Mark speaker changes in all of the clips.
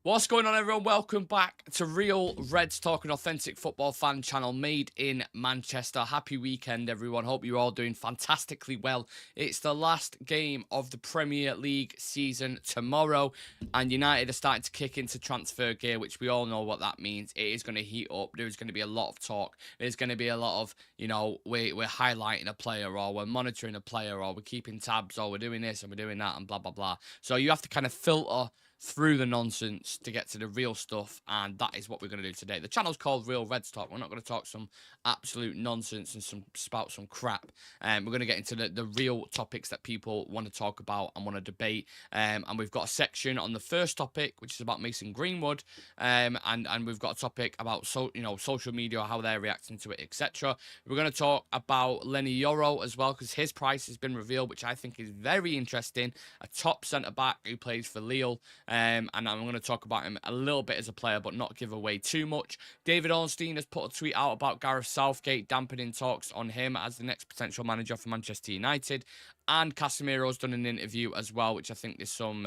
Speaker 1: What's going on, everyone? Welcome back to Real Reds Talk, an authentic football fan channel made in Manchester. Happy weekend, everyone. Hope you're all doing fantastically well. It's the last game of the Premier League season tomorrow, and United are starting to kick into transfer gear, which we all know what that means. It is going to heat up. There's going to be a lot of talk. There's going to be a lot of, we're highlighting a player, or we're monitoring a player, or we're keeping tabs, or we're doing this and we're doing that, and blah, blah, blah. So you have to kind of filter through the nonsense to get to the real stuff, and that is what we're going to do today. The channel's called Real Reds Talk. We're not going to talk some absolute nonsense and spout some crap. We're going to get into the real topics that people want to talk about and want to debate. And we've got a section on the first topic, which is about Mason Greenwood, and we've got a topic about social media, how they're reacting to it, etc. We're going to talk about Leny Yoro as well, because his price has been revealed, which I think is very interesting. A top centre back who plays for Lille. And I'm going to talk about him a little bit as a player, but not give away too much. David Ornstien has put a tweet out about Gareth Southgate dampening talks on him as the next potential manager for Manchester United. And Casemiro's done an interview as well, which I think there's some,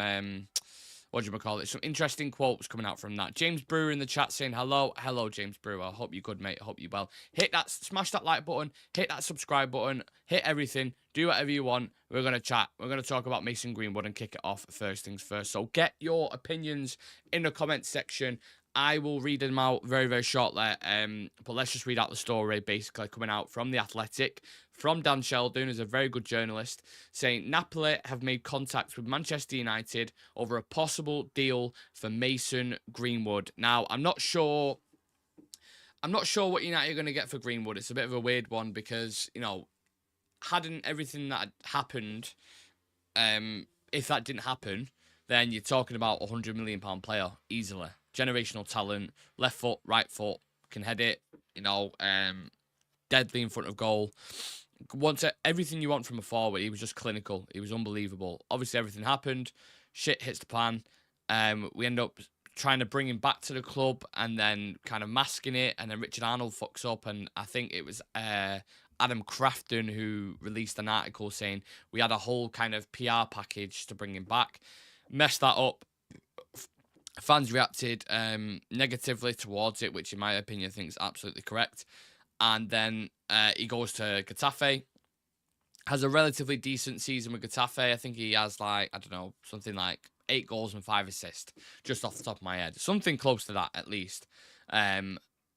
Speaker 1: some interesting quotes coming out from that. James Brewer in the chat saying, hello, James Brewer. I hope you're good, mate. I hope you're well. Smash that like button, hit that subscribe button, hit everything. Do whatever you want. We're going to chat. We're going to talk about Mason Greenwood and kick it off first things first. So get your opinions in the comments section. I will read them out very, very shortly. But let's just read out the story, basically, coming out from The Athletic, from Dan Sheldon, who's a very good journalist, saying Napoli have made contact with Manchester United over a possible deal for Mason Greenwood. Now, I'm not sure what United are going to get for Greenwood. It's a bit of a weird one because, hadn't everything that had happened, if that didn't happen, then you're talking about a £100 million player easily. Generational talent, left foot, right foot, can head it, deadly in front of goal. Everything you want from a forward. He was just clinical. He was unbelievable. Obviously, everything happened. Shit hits the fan. We end up trying to bring him back to the club and then kind of masking it. And then Richard Arnold fucks up. And I think it was Adam Crafton who released an article saying we had a whole kind of PR package to bring him back. Messed that up. Fans reacted negatively towards it, which in my opinion I think is absolutely correct. And then he goes to Getafe, has a relatively decent season with Getafe. I think he has something like 8 goals and 5 assists, just off the top of my head. Something close to that at least.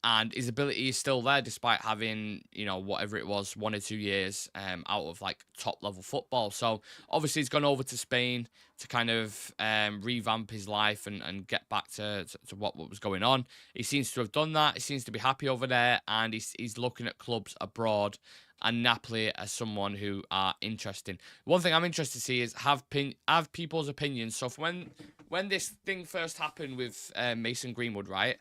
Speaker 1: And his ability is still there despite having, whatever it was, 1 or 2 years out of top level football. So obviously he's gone over to Spain to kind of revamp his life and get back to what was going on. He seems to have done that. He seems to be happy over there, and he's looking at clubs abroad, and Napoli as someone who are interesting. One thing I'm interested to see is have people's opinions. So when this thing first happened with Mason Greenwood, right?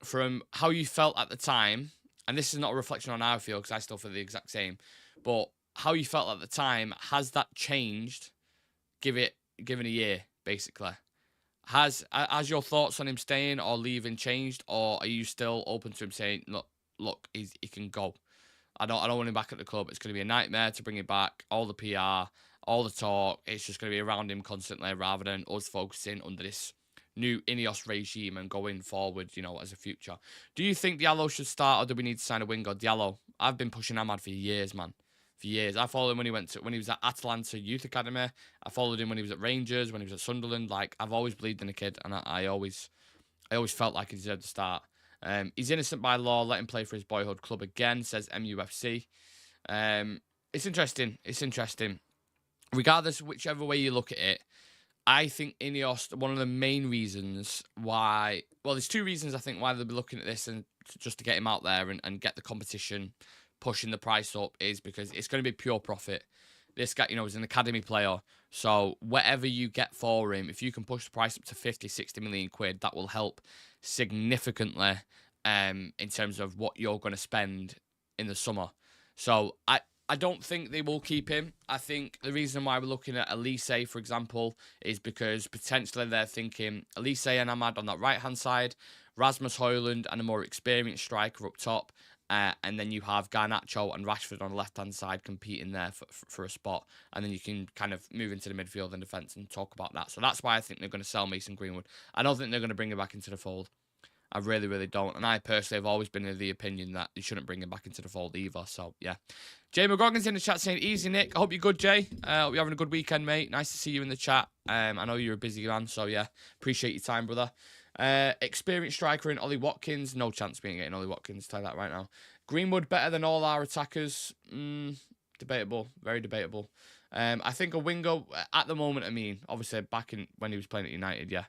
Speaker 1: From how you felt at the time, and this is not a reflection on how I feel because I still feel the exact same, but how you felt at the time, has that changed? Given a year, basically. Has your thoughts on him staying or leaving changed, or are you still open to him saying, look, he can go? I don't want him back at the club. It's going to be a nightmare to bring him back. All the PR, all the talk, it's just going to be around him constantly rather than us focusing under this new Ineos regime and going forward, as a future. Do you think Diallo should start, or do we need to sign a winger? Diallo, I've been pushing Ahmad for years, man. For years. I followed him when he was at Atalanta Youth Academy. I followed him when he was at Rangers, when he was at Sunderland. I've always believed in the kid, and I always felt like he deserved to start. He's innocent by law. Let him play for his boyhood club again, says MUFC. It's interesting. It's interesting. Regardless of whichever way you look at it, I think Ineos, one of the main reasons why... Well, there's 2 reasons, I think, why they'll be looking at this and just to get him out there and get the competition pushing the price up is because it's going to be pure profit. This guy, is an academy player. So whatever you get for him, if you can push the price up to 50, 60 million quid, that will help significantly in terms of what you're going to spend in the summer. So I don't think they will keep him. I think the reason why we're looking at Elise, for example, is because potentially they're thinking Elise and Ahmad on that right-hand side, Rasmus Højlund and a more experienced striker up top, And then you have Garnacho and Rashford on the left-hand side competing there for a spot. And then you can kind of move into the midfield and defence and talk about that. So that's why I think they're going to sell Mason Greenwood. I don't think they're going to bring him back into the fold. I really, really don't. And I personally have always been of the opinion that you shouldn't bring him back into the fold either. So, yeah. Jay McGoggin's in the chat saying, easy, Nick. I hope you're good, Jay. I hope you're having a good weekend, mate. Nice to see you in the chat. I know you're a busy man, so, yeah. Appreciate your time, brother. Experienced striker in Ollie Watkins. No chance of being getting Ollie Watkins. Tell you that right now. Greenwood better than all our attackers. Debatable. Very debatable. I think a winger at the moment, I mean, obviously back in when he was playing at United, yeah.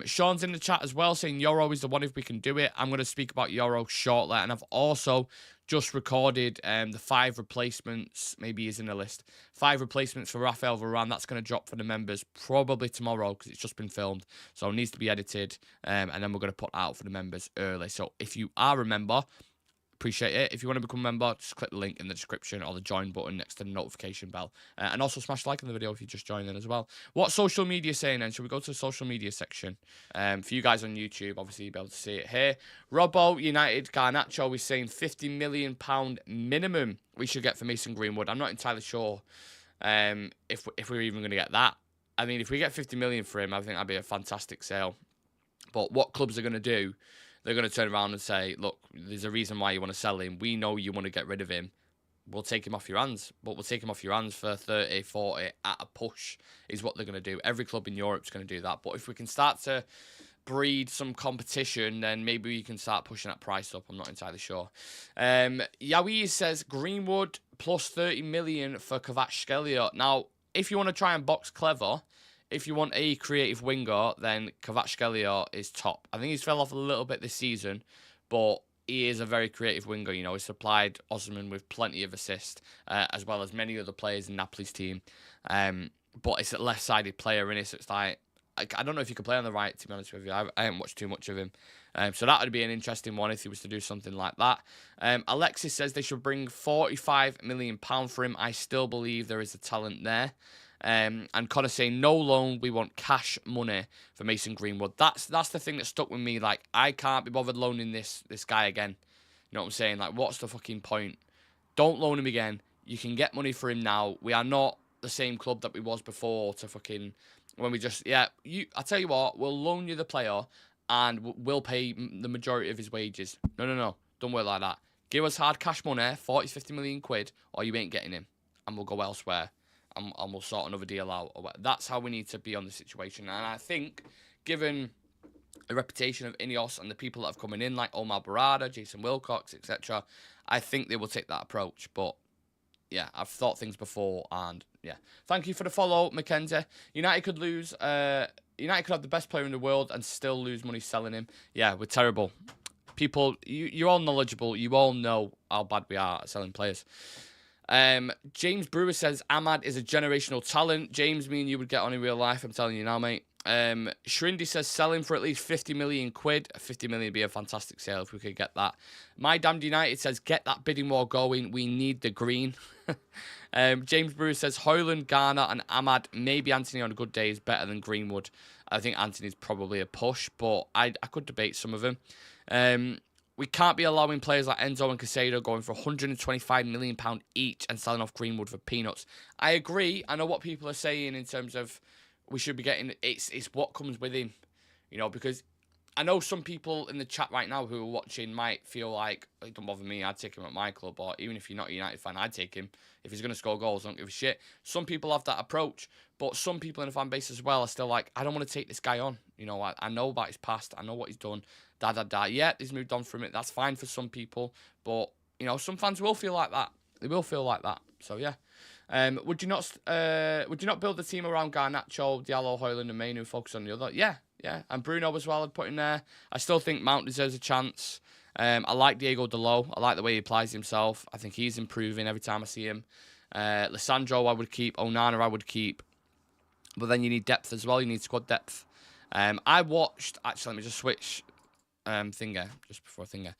Speaker 1: Sean's in the chat as well saying Yoro is the one if we can do it. I'm going to speak about Yoro shortly. And I've also just recorded the 5 replacements. Maybe he's in the list. 5 replacements for Rafael Varane. That's going to drop for the members probably tomorrow because it's just been filmed. So it needs to be edited. And then we're going to put that out for the members early. So if you are a member, appreciate it. If you want to become a member, just click the link in the description or the join button next to the notification bell. And also smash like on the video if you just joined in as well. What social media saying then? Should we go to the social media section? For you guys on YouTube, obviously you'll be able to see it here. Robbo, United, Garnacho is saying £50 million minimum we should get for Mason Greenwood. I'm not entirely sure if we're even going to get that. I mean, if we get 50 million for him, I think that'd be a fantastic sale. But what clubs are going to do? They're going to turn around and say, look, there's a reason why you want to sell him. We know you want to get rid of him. We'll take him off your hands. But we'll take him off your hands for 30, 40 at a push is what they're going to do. Every club in Europe is going to do that. But if we can start to breed some competition, then maybe we can start pushing that price up. I'm not entirely sure. Yawi says Greenwood plus 30 million for Kvaratskhelia. Now, if you want to try and box clever, if you want a creative winger, then Kvaratskhelia is top. I think he's fell off a little bit this season, but he is a very creative winger. You know, he supplied Osman with plenty of assists, as well as many other players in Napoli's team. But it's a left-sided player in it, so it's like, I don't know if he could play on the right, to be honest with you. I haven't watched too much of him. So that would be an interesting one if he was to do something like that. Alexis says they should bring £45 million for him. I still believe there is a talent there. And Connor saying, no loan, we want cash money for Mason Greenwood. That's the thing that stuck with me. Like, I can't be bothered loaning this guy again. You know what I'm saying? Like, what's the fucking point? Don't loan him again. You can get money for him now. We are not the same club that we was before to fucking... When we just... Yeah, I tell you what, we'll loan you the player and we'll pay the majority of his wages. No. Don't work like that. Give us hard cash money, 40, 50 million quid, or you ain't getting him. And we'll go elsewhere. And we'll sort another deal out. That's how we need to be on the situation. And I think, given the reputation of Ineos and the people that have coming in, like Omar Barada, Jason Wilcox, etc., I think they will take that approach. But, yeah, I've thought things before, and, yeah. Thank you for the follow, Mackenzie. United could lose... United could have the best player in the world and still lose money selling him. Yeah, we're terrible. People, you're all knowledgeable. You all know how bad we are at selling players. James Brewer says Ahmad is a generational talent. James, me and you would get on in real life, I'm telling you now, mate. Shrindi says sell him for at least 50 million quid. 50 million would be a fantastic sale if we could get that. My Damned United says get that bidding war going. We need the green. James Brewer says Højlund, Garner and Ahmad. Maybe Anthony on a good day is better than Greenwood. I think Anthony's probably a push, but I could debate some of them. We can't be allowing players like Enzo and Casado going for £125 million each and selling off Greenwood for peanuts. I agree. I know what people are saying in terms of we should be getting... It's what comes with him. You know, because I know some people in the chat right now who are watching might feel like, it don't bother me, I'd take him at my club. Or even if you're not a United fan, I'd take him. If he's going to score goals, I don't give a shit. Some people have that approach. But some people in the fan base as well are still like, I don't want to take this guy on. You know, I know about his past. I know what he's done. Yeah, he's moved on from it. That's fine for some people. But, you know, some fans will feel like that. They will feel like that. So, yeah. Would you not build the team around Garnacho, Diallo, Højlund and Mainu, focus on the other? Yeah. And Bruno as well I'd put in there. I still think Mount deserves a chance. I like Diego Dalot. I like the way he applies himself. I think he's improving every time I see him. Lissandro I would keep. Onana I would keep. But then you need depth as well. You need squad depth. I watched... Actually, let me just switch... just before Thinger.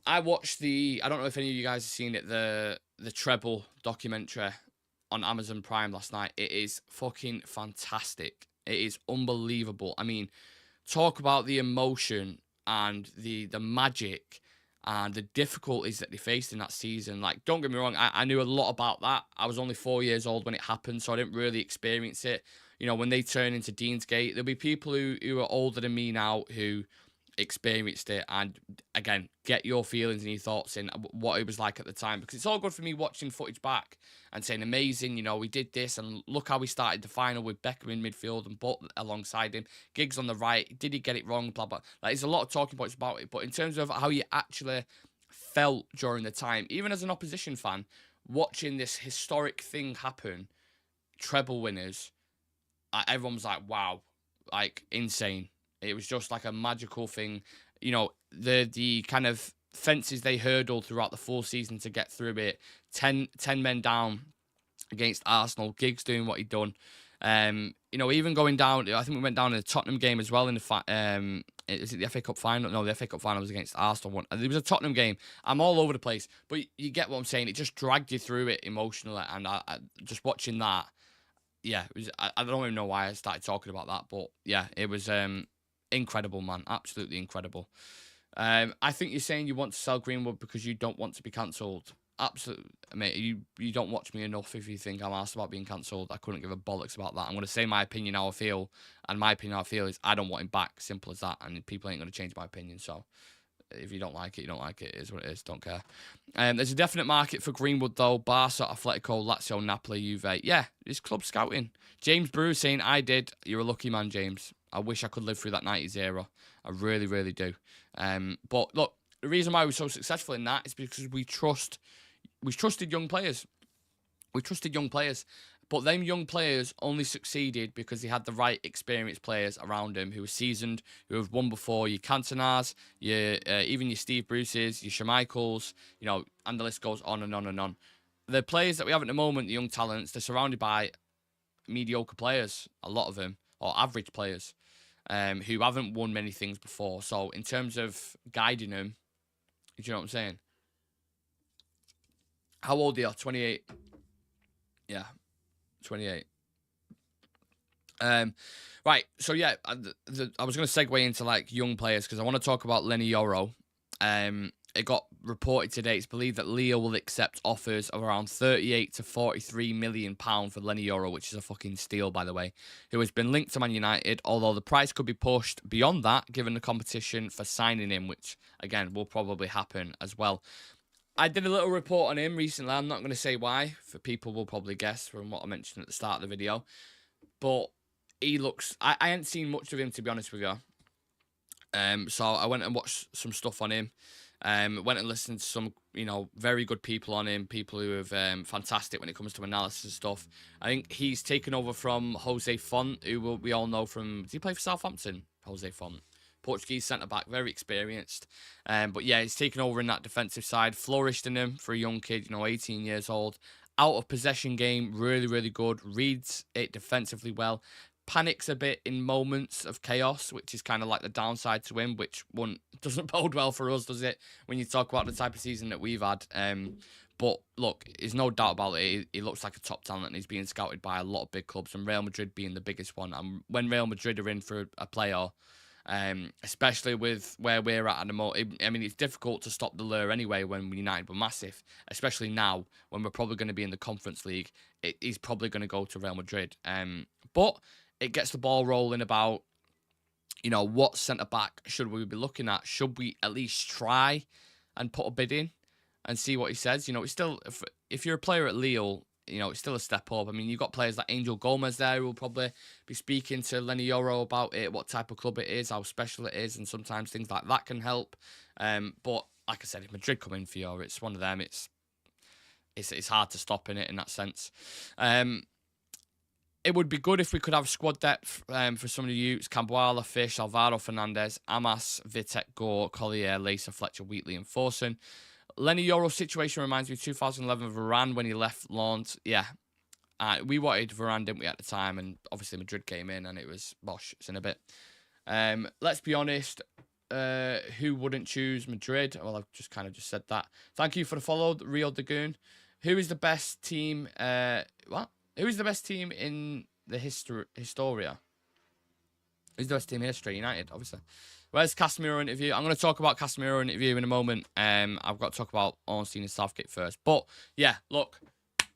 Speaker 1: I watched I don't know if any of you guys have seen it, the Treble documentary on Amazon Prime last night. It is fucking fantastic. It is unbelievable. I mean, talk about the emotion and the magic and the difficulties that they faced in that season. Like, don't get me wrong, I knew a lot about that. I was only 4 years old when it happened, so I didn't really experience it. You know, when they turn into Deansgate, there'll be people who are older than me now who experienced it, and again, get your feelings and your thoughts in what it was like at the time, because it's all good for me watching footage back and saying amazing, you know, we did this and look how we started the final with Beckham in midfield and Butt alongside him, Giggs on the right, did he get it wrong, blah blah. Like, there's a lot of talking points about it, but in terms of how you actually felt during the time, even as an opposition fan, watching this historic thing happen, treble winners, everyone was like, wow, like insane. It was just like a magical thing. You know, the kind of fences they hurdled throughout the full season to get through it. 10 men down against Arsenal. Giggs doing what he'd done. You know, even going down, I think we went down in the Tottenham game as well in the is it the FA Cup final? No, the FA Cup final was against Arsenal. It was a Tottenham game. I'm all over the place, but you get what I'm saying. It just dragged you through it emotionally, and I just watching that. Yeah, it was. I don't even know why I started talking about that, but yeah, it was incredible, man. Absolutely incredible. I think you're saying you want to sell Greenwood because you don't want to be cancelled. Absolutely, mate. You don't watch me enough if you think I'm asked about being cancelled. I couldn't give a bollocks about that. I'm going to say my opinion how I feel, and my opinion how I feel is I don't want him back. Simple as that. And people ain't going to change my opinion. So if you don't like it, you don't like it. It is what it is. Don't care. There's a definite market for Greenwood, though. Barca, Atletico, Lazio, Napoli, Juve. Yeah, it's club scouting. James Brew saying, I did. You're a lucky man, James. I wish I could live through that 90s era. I really, really do. But look, the reason why we're so successful in that is because we trusted young players. We trusted young players. But them young players only succeeded because they had the right experienced players around them who were seasoned, who have won before. Your Cantonas, even your Steve Bruces, your Schmeichels, you know, and the list goes on and on and on. The players that we have at the moment, the young talents, they're surrounded by mediocre players, a lot of them, or average players, who haven't won many things before. So in terms of guiding them, do you know what I'm saying? How old are you? 28. Yeah, 28. Right. So yeah, I was going to segue into like young players because I want to talk about Leny Yoro. It got reported today. It's believed that Leo will accept offers of around 38 to 43 million pound for Leny Yoro, which is a fucking steal, by the way. Who has been linked to Man United, although the price could be pushed beyond that given the competition for signing him, which again will probably happen as well. I did a little report on him recently. I'm not going to say why, for people will probably guess from what I mentioned at the start of the video. But he looks... I hadn't seen much of him, to be honest with you. So I went and watched some stuff on him. Went and listened to some, you know, very good people on him. People who have fantastic when it comes to analysis and stuff. I think he's taken over from Jose Font, who we all know from... Did he play for Southampton? Jose Font. Portuguese centre-back, very experienced. But yeah, he's taken over in that defensive side. Flourished in him for a young kid, you know, 18 years old. Out of possession game, really, really good. Reads it defensively well. Panics a bit in moments of chaos, which is kind of like the downside to him, which doesn't bode well for us, does it? When you talk about the type of season that we've had. But look, there's no doubt about it. He looks like a top talent and he's being scouted by a lot of big clubs, and Real Madrid being the biggest one. And when Real Madrid are in for a player... especially with where we're at the moment. I mean, it's difficult to stop the lure anyway when United were massive, especially now when we're probably going to be in the Conference League. He's probably going to go to Real Madrid. But it gets the ball rolling about, you know, what centre-back should we be looking at? Should we at least try and put a bid in and see what he says? You know, it's still, if you're a player at Lille, you know, it's still a step up. I mean, you've got players like Angel Gomez there who will probably be speaking to Leny Yoro about it, what type of club it is, how special it is, and sometimes things like that can help. But like I said, if Madrid come in for you, it's one of them. It's hard to stop in it in that sense. It would be good if we could have squad depth for some of the youths. Camboala, Fish, Alvaro Fernandez, Amas, Vitek, Gore, Collier, Lacer, Fletcher, Wheatley, and Forson. Leny Yoro's situation reminds me of 2011 Varane when he left Lens. Yeah, we wanted Varane, didn't we, at the time? And obviously Madrid came in and it was bosh. It's in a bit. Let's be honest. Who wouldn't choose Madrid? Well, I've just said that. Thank you for the follow, Rio Dagoon. Who is the best team? What? Who is the best team in the Historia? He's the best team in history, United, obviously. Where's Casemiro interview? I'm going to talk about Casemiro interview in a moment. I've got to talk about Ornstien and Southgate first. But, yeah, look,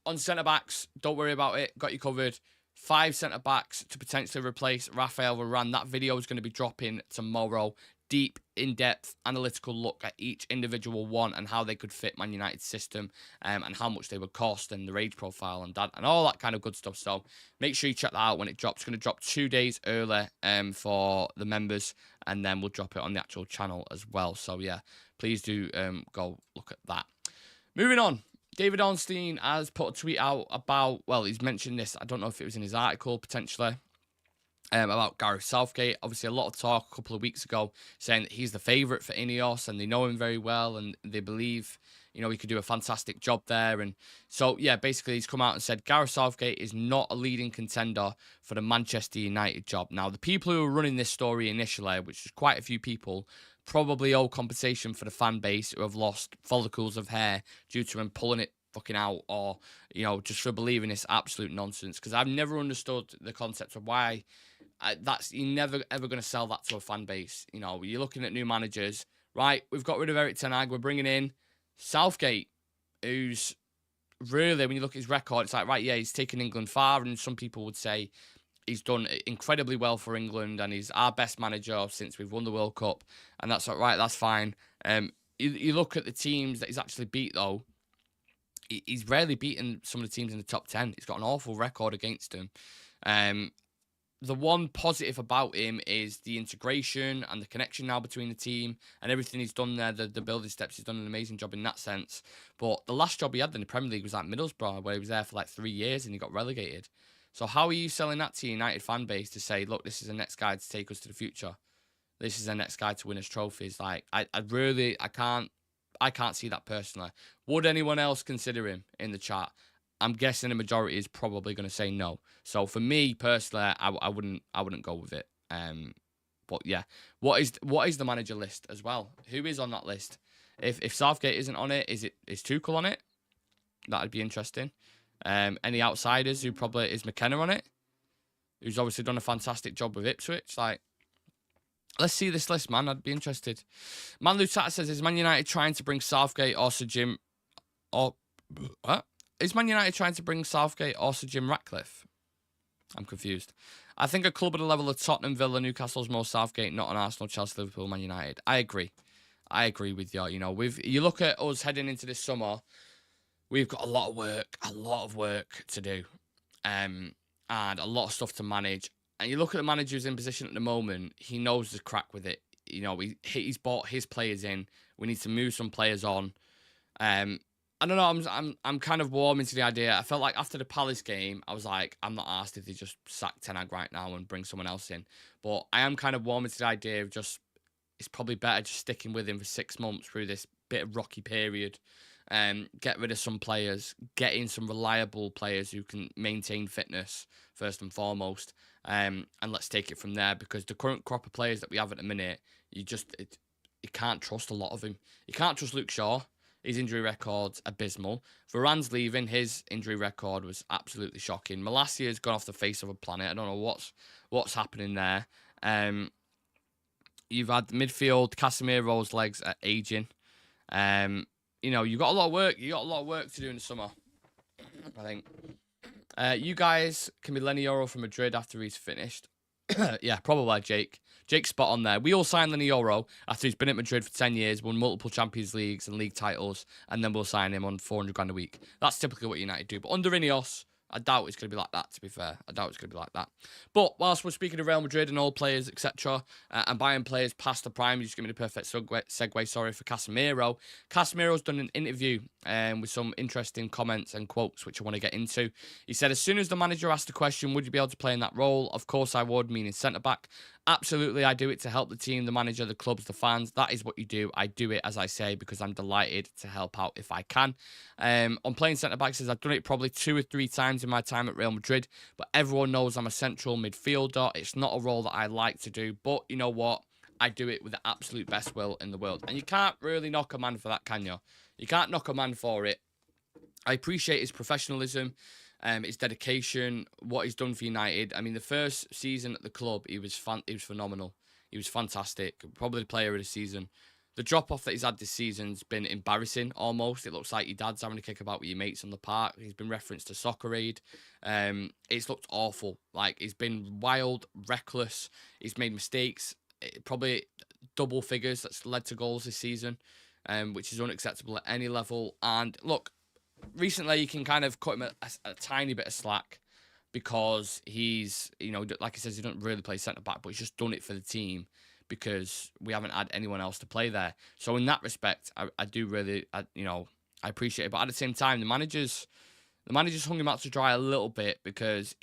Speaker 1: on centre-backs, don't worry about it. Got you covered. 5 centre-backs to potentially replace Rafael Varane. That video is going to be dropping tomorrow. Deep, in-depth, analytical look at each individual one and how they could fit Man United's system, and how much they would cost and their age profile and all that kind of good stuff. So make sure you check that out when it drops. It's going to drop 2 days early for the members, and then we'll drop it on the actual channel as well. So yeah, please do go look at that. Moving on. David Ornstien has put a tweet out about, well, he's mentioned this. I don't know if it was in his article, potentially. About Gareth Southgate. Obviously, a lot of talk a couple of weeks ago saying that he's the favourite for Ineos and they know him very well and they believe, you know, he could do a fantastic job there. And so, yeah, basically he's come out and said Gareth Southgate is not a leading contender for the Manchester United job. Now, the people who were running this story initially, which is quite a few people, probably owe compensation for the fan base who have lost follicles of hair due to him pulling it fucking out, or, you know, just for believing this absolute nonsense. Because I've never understood the concept of why... you're never ever going to sell that to a fan base. You know, you're looking at new managers, right? We've got rid of Erik ten Hag. We're bringing in Southgate, who's really, when you look at his record, it's like, right, yeah, he's taken England far, and some people would say he's done incredibly well for England, and he's our best manager since we've won the World Cup, and that's all right. That's fine. You look at the teams that he's actually beat, though. He's rarely beaten some of the teams in the top 10. He's got an awful record against them. The one positive about him is the integration and the connection now between the team and everything he's done there, the building steps. He's done an amazing job in that sense. But the last job he had in the Premier League was at Middlesbrough, where he was there for like 3 years and he got relegated. So how are you selling that to United fan base to say, look, this is the next guy to take us to the future? This is the next guy to win us trophies? Like, I can't see that personally. Would anyone else consider him in the chat? I'm guessing the majority is probably going to say no. So for me personally, I wouldn't go with it. But yeah, what is the manager list as well? Who is on that list? If Southgate isn't on it, is Tuchel on it? That'd be interesting. Any outsiders? Who probably is McKenna on it? Who's obviously done a fantastic job with Ipswich. Like, let's see this list, man. I'd be interested. Man Lutata says, is Man United trying to bring Southgate or Sir Jim? Or what? Is Man United trying to bring Southgate or Sir Jim Ratcliffe? I'm confused. I think a club at the level of Tottenham, Villa, Newcastle's more Southgate, not an Arsenal, Chelsea, Liverpool, Man United. I agree. I agree with you. You know, you look at us heading into this summer, we've got a lot of work to do, and a lot of stuff to manage. And you look at the manager who's in position at the moment, he knows the crack with it. You know, he's bought his players in. We need to move some players on. I don't know. I'm kind of warm into the idea. I felt like after the Palace game, I was like, I'm not asked if they just sack Ten Hag right now and bring someone else in. But I am kind of warm into the idea of just, it's probably better just sticking with him for 6 months through this bit of rocky period. Get rid of some players, get in some reliable players who can maintain fitness first and foremost, and let's take it from there. Because the current crop of players that we have at the minute, you can't trust a lot of them. You can't trust Luke Shaw. His injury record's abysmal. Varane's leaving. His injury record was absolutely shocking. Malasia's gone off the face of a planet. I don't know what's happening there. You've had midfield. Casemiro's legs are aging. You know, you've got a lot of work. You got a lot of work to do in the summer, I think. You guys can be Leny Yoro from Madrid after he's finished. Yeah, probably Jake. Jake's spot on there. We all signed Leny Yoro after he's been at Madrid for 10 years, won multiple Champions Leagues and league titles, and then we'll sign him on 400 grand a week. That's typically what United do. But under Ineos, I doubt it's going to be like that, to be fair. I doubt it's going to be like that. But whilst we're speaking of Real Madrid and old players, etc., and buying players past the prime, you just give me the perfect segue, for Casemiro. Casemiro's done an interview with some interesting comments and quotes, which I want to get into. He said, as soon as the manager asked the question, would you be able to play in that role? Of course I would, meaning centre-back. Absolutely, I do it to help the team, the manager, the clubs, the fans. That is what you do. I do it, as I say, because I'm delighted to help out if I can. On playing centre-back, says I've done it probably 2 or 3 times in my time at Real Madrid, but everyone knows I'm a central midfielder. It's not a role that I like to do, but you know what? I do it with the absolute best will in the world. And you can't really knock a man for that, can you? You can't knock a man for it. I appreciate his professionalism. his dedication, what he's done for United. I mean, the first season at the club, he was phenomenal. He was fantastic. Probably the player of the season. The drop-off that he's had this season's been embarrassing, almost. It looks like your dad's having a kick about with your mates on the park. He's been referenced to Soccer Aid. It's looked awful. Like, he's been wild, reckless. He's made mistakes. Probably double figures that's led to goals this season, which is unacceptable at any level. And, look, recently you can kind of cut him a tiny bit of slack because he's, like he says, he doesn't really play centre-back, but he's just done it for the team because we haven't had anyone else to play there. So in that respect, I do really, I appreciate it. But at the same time, the managers hung him out to dry a little bit because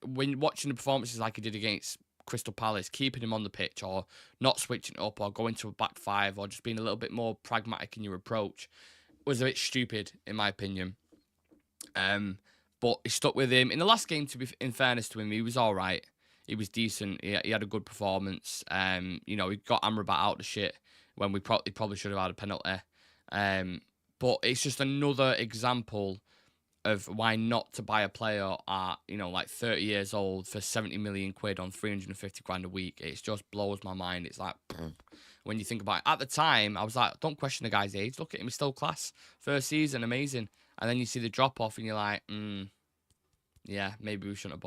Speaker 1: when watching the performances like he did against Crystal Palace, keeping him on the pitch or not switching up or going to a back five or just being a little bit more pragmatic in your approach was a bit stupid, in my opinion. But he stuck with him. In the last game, in fairness to him, he was all right. He was decent. He had a good performance. He got Amrabat out the shit when he probably should have had a penalty. But it's just another example of why not to buy a player at, 30 years old for 70 million quid on 350 grand a week. It just blows my mind. It's like, when you think about it. At the time, I was like, don't question the guy's age. Look at him, he's still class. First season, amazing. And then you see the drop-off and you're like, yeah, maybe we shouldn't have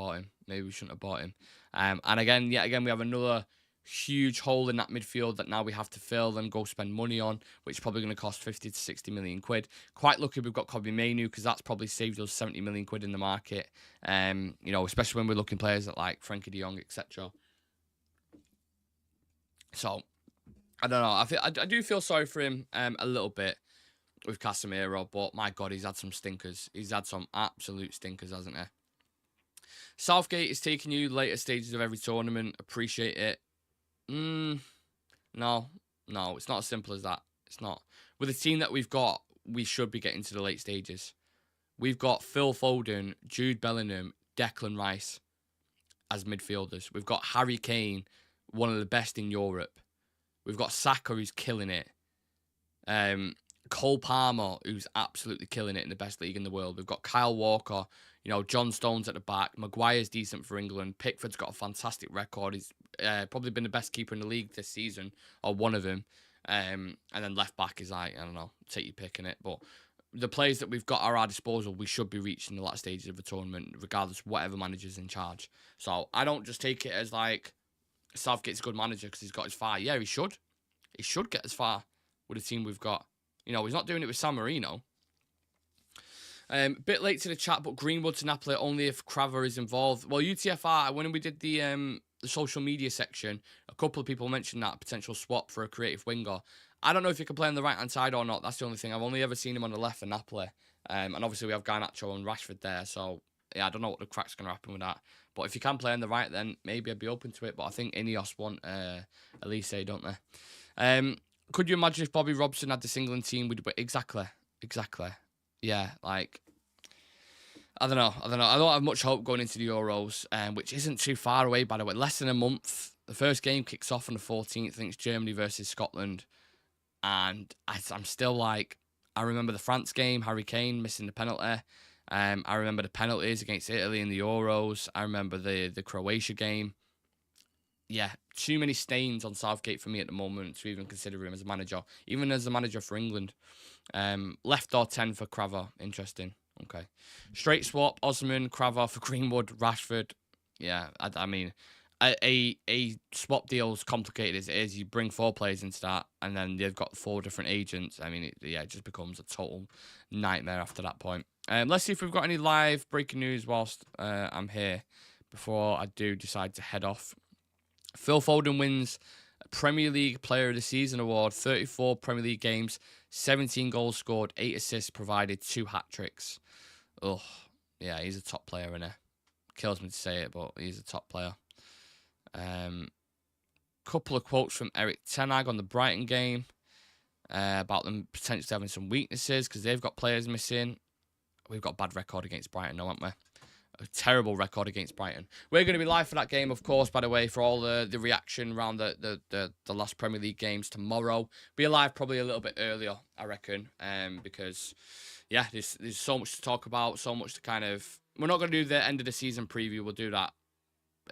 Speaker 1: bought him. And again, we have another huge hole in that midfield that now we have to fill and go spend money on, which is probably going to cost 50 to 60 million quid. Quite lucky we've got Kobbie Mainoo because that's probably saved us 70 million quid in the market. Especially when we're looking players at like Frankie de Jong, etc. So, I don't know. I do feel sorry for him a little bit with Casemiro, but my God, he's had some stinkers. He's had some absolute stinkers, hasn't he? Southgate is taking you later stages of every tournament. Appreciate it. No, it's not as simple as that. It's not. With the team that we've got, we should be getting to the late stages. We've got Phil Foden, Jude Bellingham, Declan Rice as midfielders. We've got Harry Kane, one of the best in Europe. We've got Saka, who's killing it. Cole Palmer, who's absolutely killing it in the best league in the world. We've got Kyle Walker, John Stones at the back. Maguire's decent for England. Pickford's got a fantastic record. He's probably been the best keeper in the league this season, or one of them. And then left back is like, I don't know, take your pick in it. But the players that we've got at our disposal, we should be reaching the last stages of the tournament, regardless of whatever manager's in charge. So I don't just take it as like Southgate's a good manager because he's got as far. Yeah, he should. He should get as far with the team we've got. He's not doing it with San Marino. Bit late to the chat, but Greenwood to Napoli only if Craver is involved. Well, UTFR, when we did the social media section, a couple of people mentioned that potential swap for a creative winger. I don't know if he can play on the right-hand side or not. That's the only thing. I've only ever seen him on the left for Napoli. And obviously we have Garnacho and Rashford there. So, yeah, I don't know what the crack's going to happen with that. But if he can play on the right, then maybe I'd be open to it. But I think Ineos want Elise, don't they? Could you imagine if Bobby Robson had this England team? Exactly. Yeah, like, I don't know. I don't have much hope going into the Euros, which isn't too far away, by the way. Less than a month. The first game kicks off on the 14th. I think it's Germany versus Scotland. And I'm still like, I remember the France game, Harry Kane missing the penalty. I remember the penalties against Italy in the Euros. I remember the Croatia game. Yeah, too many stains on Southgate for me at the moment to even consider him as a manager, even as a manager for England. Left or 10 for Craver. Interesting. Okay. Straight swap, Osman, Craver for Greenwood, Rashford. Yeah, I mean, a swap deal is complicated as it is. You bring 4 players into that, and then they've got 4 different agents. I mean, it just becomes a total nightmare after that point. Let's see if we've got any live breaking news whilst I'm here before I do decide to head off. Phil Foden wins Premier League Player of the Season award, 34 Premier League games, 17 goals scored, 8 assists provided, 2 hat-tricks. Oh, yeah, he's a top player, innit? Kills me to say it, but he's a top player. Couple of quotes from Eric Ten Hag on the Brighton game about them potentially having some weaknesses because they've got players missing. We've got a bad record against Brighton, haven't we? A terrible record against Brighton. We're going to be live for that game, of course, by the way, for all the reaction around the last Premier League games tomorrow. Be live probably a little bit earlier, I reckon, because, yeah, there's so much to talk about, so much to kind of we're not going to do the end of the season preview. We'll do that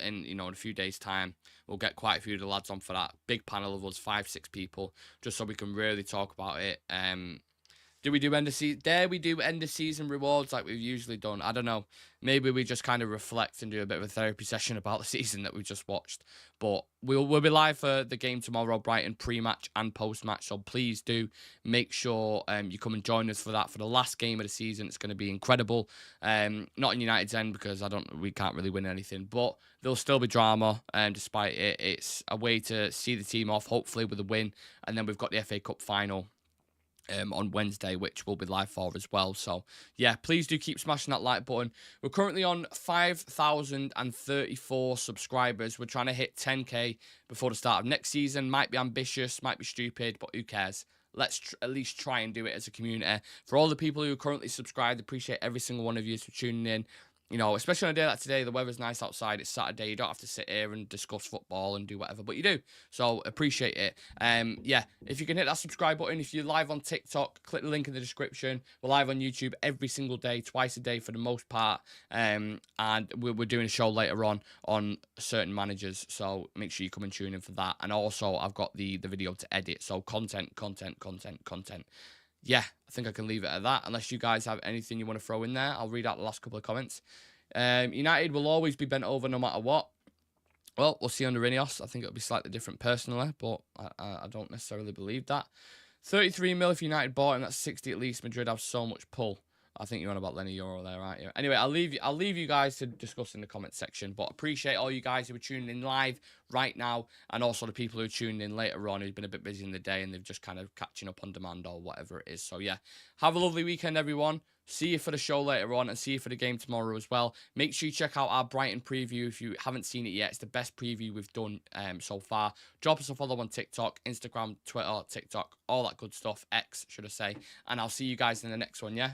Speaker 1: in in a few days' time. We'll get quite a few of the lads on for that big panel of us, 5-6 people, just so we can really talk about it. Do we do end of season? Dare we do end of season rewards like we've usually done? I don't know. Maybe we just kind of reflect and do a bit of a therapy session about the season that we just watched. But we'll be live for the game tomorrow, Brighton, pre-match and post-match. So please do make sure you come and join us for that for the last game of the season. It's going to be incredible. Not in United's end because we can't really win anything, but there'll still be drama. Despite it, it's a way to see the team off, hopefully with a win, and then we've got the FA Cup final on Wednesday, which will be live for as well. So yeah, please do keep smashing that like button. We're currently on 5,034 subscribers. We're trying to hit 10k before the start of next season. Might be ambitious, might be stupid, but who cares? Let's at least try and do it as a community. For all the people who are currently subscribed, appreciate every single one of you for tuning in. Especially on a day like today, the weather's nice outside. It's Saturday. You don't have to sit here and discuss football and do whatever, but you do. So appreciate it. Yeah, if you can hit that subscribe button. If you're live on TikTok, click the link in the description. We're live on YouTube every single day, twice a day for the most part. And we're doing a show later on certain managers. So make sure you come and tune in for that. And also, I've got the video to edit. So content. Yeah, I think I can leave it at that. Unless you guys have anything you want to throw in there, I'll read out the last couple of comments. United will always be bent over no matter what. Well, we'll see under Ineos. I think it'll be slightly different personally, but I don't necessarily believe that. 33 mil if United bought him. That's 60 at least. Madrid have so much pull. I think you're on about Leny Yoro there, aren't you? Anyway, I'll leave you guys to discuss in the comment section. But appreciate all you guys who are tuning in live right now, and also the people who are tuning in later on who've been a bit busy in the day and they've just kind of catching up on demand or whatever it is. So yeah, have a lovely weekend, everyone. See you for the show later on and see you for the game tomorrow as well. Make sure you check out our Brighton preview if you haven't seen it yet. It's the best preview we've done so far. Drop us a follow on TikTok, Instagram, Twitter, TikTok, all that good stuff. X, should I say. And I'll see you guys in the next one, yeah?